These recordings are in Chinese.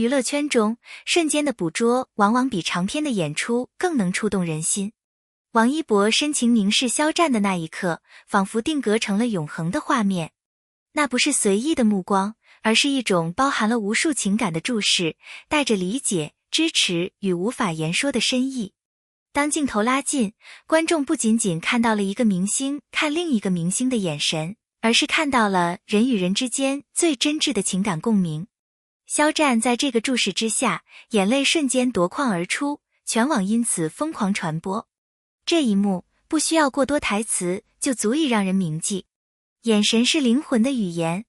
娱乐圈中，瞬间的捕捉往往比长篇的演出更能触动人心。王一博深情凝视肖战的那一刻，仿佛定格成了永恒的画面。那不是随意的目光，而是一种包含了无数情感的注视，带着理解、支持与无法言说的深意。当镜头拉近，观众不仅仅看到了一个明星看另一个明星的眼神，而是看到了人与人之间最真挚的情感共鸣。肖战在这个注视之下，眼泪瞬间夺眶而出，全网因此疯狂传播。这一幕不需要过多台词，就足以让人铭记。眼神是灵魂的语言。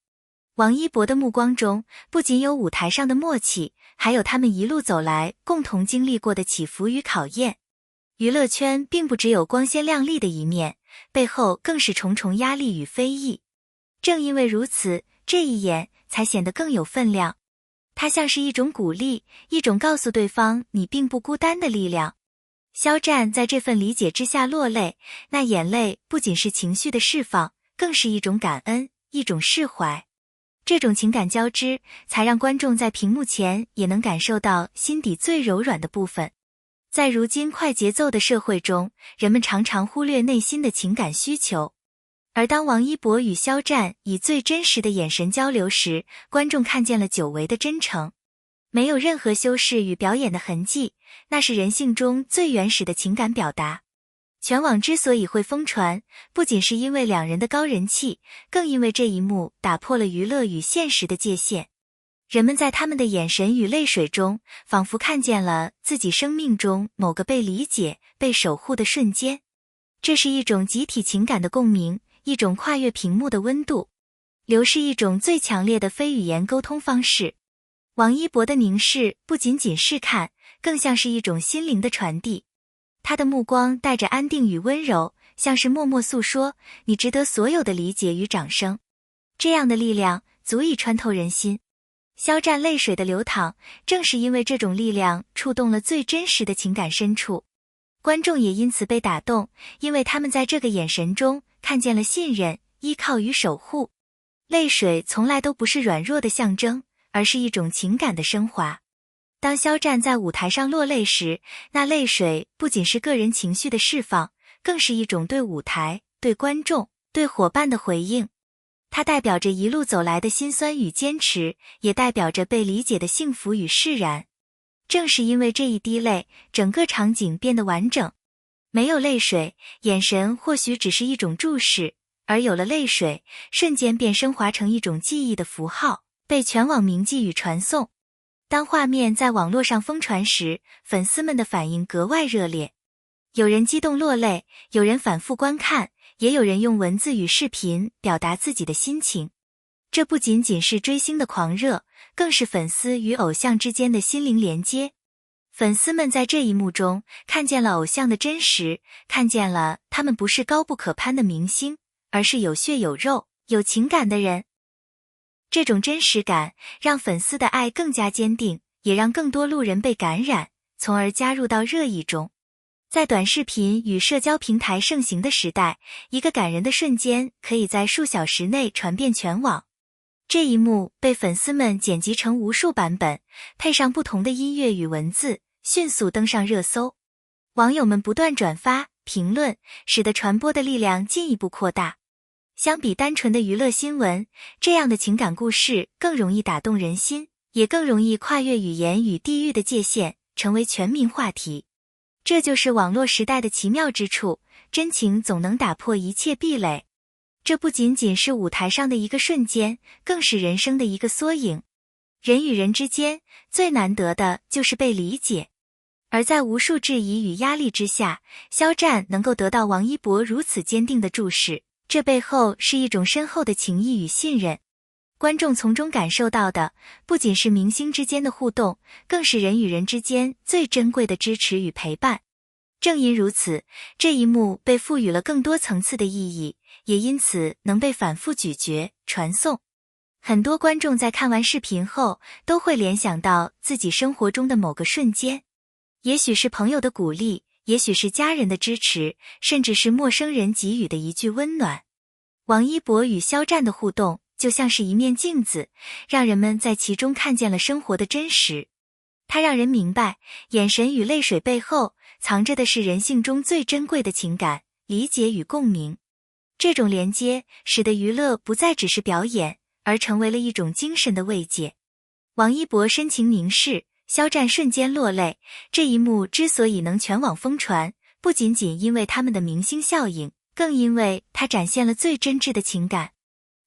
王一博的目光中，不仅有舞台上的默契，还有他们一路走来共同经历过的起伏与考验。娱乐圈并不只有光鲜亮丽的一面，背后更是重重压力与非议。正因为如此，这一眼才显得更有分量。它像是一种鼓励，一种告诉对方你并不孤单的力量。肖战在这份理解之下落泪，那眼泪不仅是情绪的释放，更是一种感恩，一种释怀。这种情感交织，才让观众在屏幕前也能感受到心底最柔软的部分。在如今快节奏的社会中，人们常常忽略内心的情感需求。而当王一博与肖战以最真实的眼神交流时，观众看见了久违的真诚。没有任何修饰与表演的痕迹，那是人性中最原始的情感表达。全网之所以会疯传，不仅是因为两人的高人气，更因为这一幕打破了娱乐与现实的界限。人们在他们的眼神与泪水中，仿佛看见了自己生命中某个被理解、被守护的瞬间。这是一种集体情感的共鸣，一种跨越屏幕的温度。流是一种最强烈的非语言沟通方式。王一博的凝视不仅仅是看，更像是一种心灵的传递。他的目光带着安定与温柔，像是默默诉说，你值得所有的理解与掌声。这样的力量足以穿透人心。肖战泪水的流淌，正是因为这种力量触动了最真实的情感深处。观众也因此被打动，因为他们在这个眼神中看见了信任、依靠与守护。泪水从来都不是软弱的象征，而是一种情感的升华。当肖战在舞台上落泪时，那泪水不仅是个人情绪的释放，更是一种对舞台、对观众、对伙伴的回应。它代表着一路走来的辛酸与坚持，也代表着被理解的幸福与释然。正是因为这一滴泪，整个场景变得完整。没有泪水，眼神或许只是一种注视，而有了泪水，瞬间便升华成一种记忆的符号，被全网铭记与传颂。当画面在网络上疯传时，粉丝们的反应格外热烈。有人激动落泪，有人反复观看，也有人用文字与视频表达自己的心情。这不仅仅是追星的狂热，更是粉丝与偶像之间的心灵连接。粉丝们在这一幕中看见了偶像的真实，看见了他们不是高不可攀的明星，而是有血有肉、有情感的人。这种真实感让粉丝的爱更加坚定，也让更多路人被感染，从而加入到热议中。在短视频与社交平台盛行的时代，一个感人的瞬间可以在数小时内传遍全网。这一幕被粉丝们剪辑成无数版本，配上不同的音乐与文字，迅速登上热搜。网友们不断转发、评论，使得传播的力量进一步扩大。相比单纯的娱乐新闻，这样的情感故事更容易打动人心，也更容易跨越语言与地域的界限，成为全民话题。这就是网络时代的奇妙之处，真情总能打破一切壁垒。这不仅仅是舞台上的一个瞬间，更是人生的一个缩影。人与人之间最难得的就是被理解。而在无数质疑与压力之下，肖战能够得到王一博如此坚定的注视，这背后是一种深厚的情谊与信任。观众从中感受到的不仅是明星之间的互动，更是人与人之间最珍贵的支持与陪伴。正因如此，这一幕被赋予了更多层次的意义，也因此能被反复咀嚼、传颂。很多观众在看完视频后，都会联想到自己生活中的某个瞬间，也许是朋友的鼓励，也许是家人的支持，甚至是陌生人给予的一句温暖。王一博与肖战的互动就像是一面镜子，让人们在其中看见了生活的真实。它让人明白，眼神与泪水背后藏着的是人性中最珍贵的情感、理解与共鸣。这种连接使得娱乐不再只是表演，而成为了一种精神的慰藉。王一博深情凝视，肖战瞬间落泪，这一幕之所以能全网疯传，不仅仅因为他们的明星效应，更因为它展现了最真挚的情感。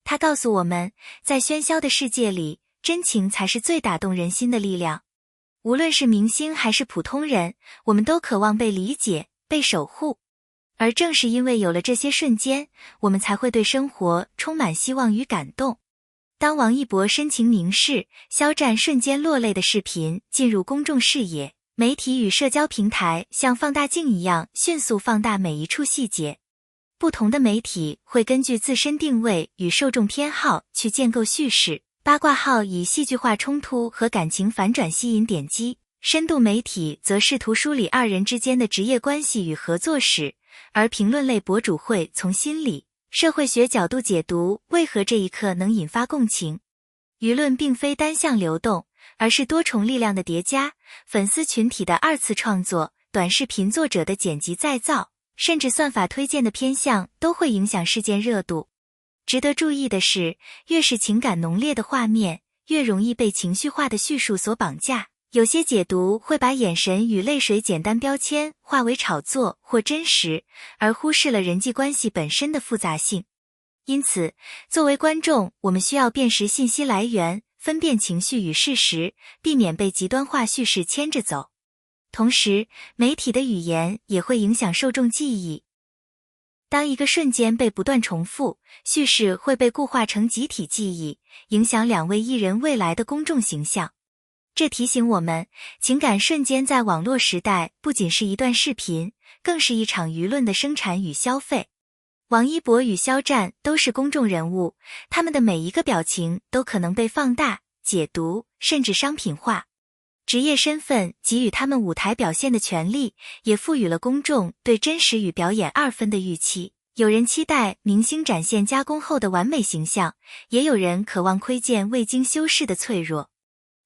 它告诉我们，在喧嚣的世界里，真情才是最打动人心的力量。无论是明星还是普通人，我们都渴望被理解、被守护。而正是因为有了这些瞬间，我们才会对生活充满希望与感动。当王一博深情凝视，肖战瞬间落泪的视频进入公众视野，媒体与社交平台像放大镜一样迅速放大每一处细节。不同的媒体会根据自身定位与受众偏好去建构叙事，八卦号以戏剧化冲突和感情反转吸引点击，深度媒体则试图梳理二人之间的职业关系与合作史，而评论类博主会从心理、社会学角度解读为何这一刻能引发共情。舆论并非单向流动，而是多重力量的叠加，粉丝群体的二次创作，短视频作者的剪辑再造，甚至算法推荐的偏向都会影响事件热度。值得注意的是，越是情感浓烈的画面，越容易被情绪化的叙述所绑架。有些解读会把眼神与泪水简单标签化为炒作或真实，而忽视了人际关系本身的复杂性。因此，作为观众，我们需要辨识信息来源，分辨情绪与事实，避免被极端化叙事牵着走。同时，媒体的语言也会影响受众记忆。当一个瞬间被不断重复，叙事会被固化成集体记忆，影响两位艺人未来的公众形象。这提醒我们，情感瞬间在网络时代不仅是一段视频，更是一场舆论的生产与消费。王一博与肖战都是公众人物，他们的每一个表情都可能被放大、解读，甚至商品化。职业身份给予他们舞台表现的权利，也赋予了公众对真实与表演二分的预期。有人期待明星展现加工后的完美形象，也有人渴望窥见未经修饰的脆弱。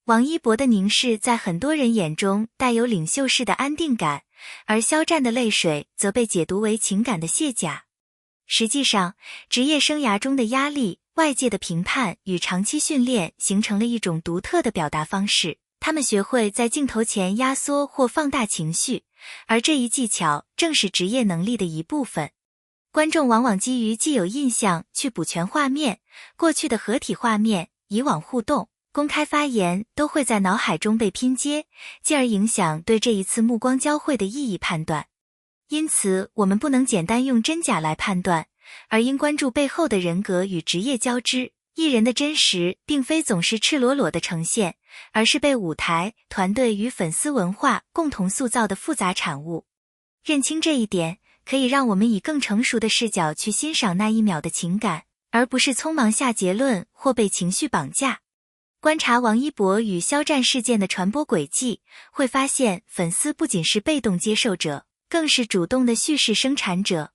王一博的凝视在很多人眼中带有领袖式的安定感，而肖战的泪水则被解读为情感的卸甲。实际上，职业生涯中的压力、外界的评判与长期训练形成了一种独特的表达方式。他们学会在镜头前压缩或放大情绪，而这一技巧正是职业能力的一部分。观众往往基于既有印象去补全画面，过去的合体画面、以往互动、公开发言都会在脑海中被拼接，进而影响对这一次目光交汇的意义判断。因此，我们不能简单用真假来判断，而应关注背后的人格与职业交织。艺人的真实并非总是赤裸裸的呈现，而是被舞台、团队与粉丝文化共同塑造的复杂产物。认清这一点，可以让我们以更成熟的视角去欣赏那一秒的情感，而不是匆忙下结论或被情绪绑架。观察王一博与肖战事件的传播轨迹，会发现粉丝不仅是被动接受者，更是主动的叙事生产者。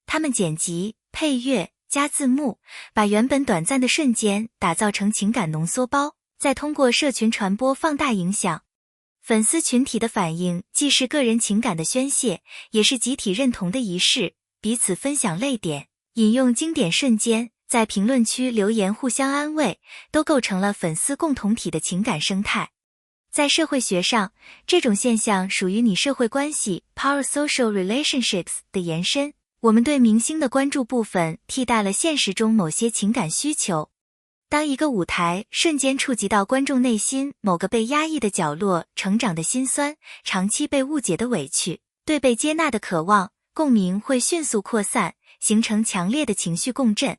他们剪辑、配乐、加字幕，把原本短暂的瞬间打造成情感浓缩包，再通过社群传播放大影响。粉丝群体的反应既是个人情感的宣泄，也是集体认同的仪式，彼此分享泪点，引用经典瞬间，在评论区留言互相安慰，都构成了粉丝共同体的情感生态。在社会学上，这种现象属于拟社会关系 (Parasocial Relationships) 的延伸。我们对明星的关注部分替代了现实中某些情感需求。当一个舞台瞬间触及到观众内心某个被压抑的角落成长的辛酸，长期被误解的委屈，对被接纳的渴望，共鸣会迅速扩散，形成强烈的情绪共振。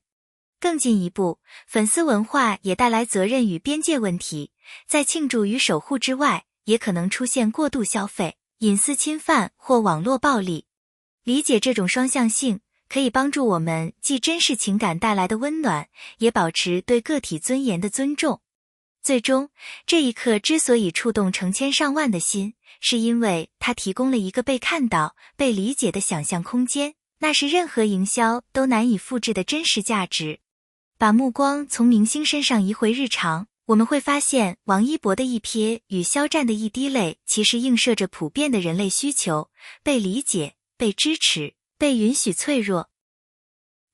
更进一步，粉丝文化也带来责任与边界问题，在庆祝与守护之外，也可能出现过度消费、隐私侵犯或网络暴力。理解这种双向性，可以帮助我们既珍视情感带来的温暖，也保持对个体尊严的尊重。最终，这一刻之所以触动成千上万的心，是因为它提供了一个被看到、被理解的想象空间，那是任何营销都难以复制的真实价值。把目光从明星身上移回日常，我们会发现王一博的一瞥与肖战的一滴泪其实映射着普遍的人类需求：被理解、被支持、被允许脆弱。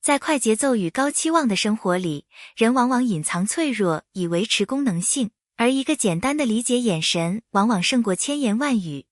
在快节奏与高期望的生活里，人往往隐藏脆弱以维持功能性，而一个简单的理解眼神往往胜过千言万语。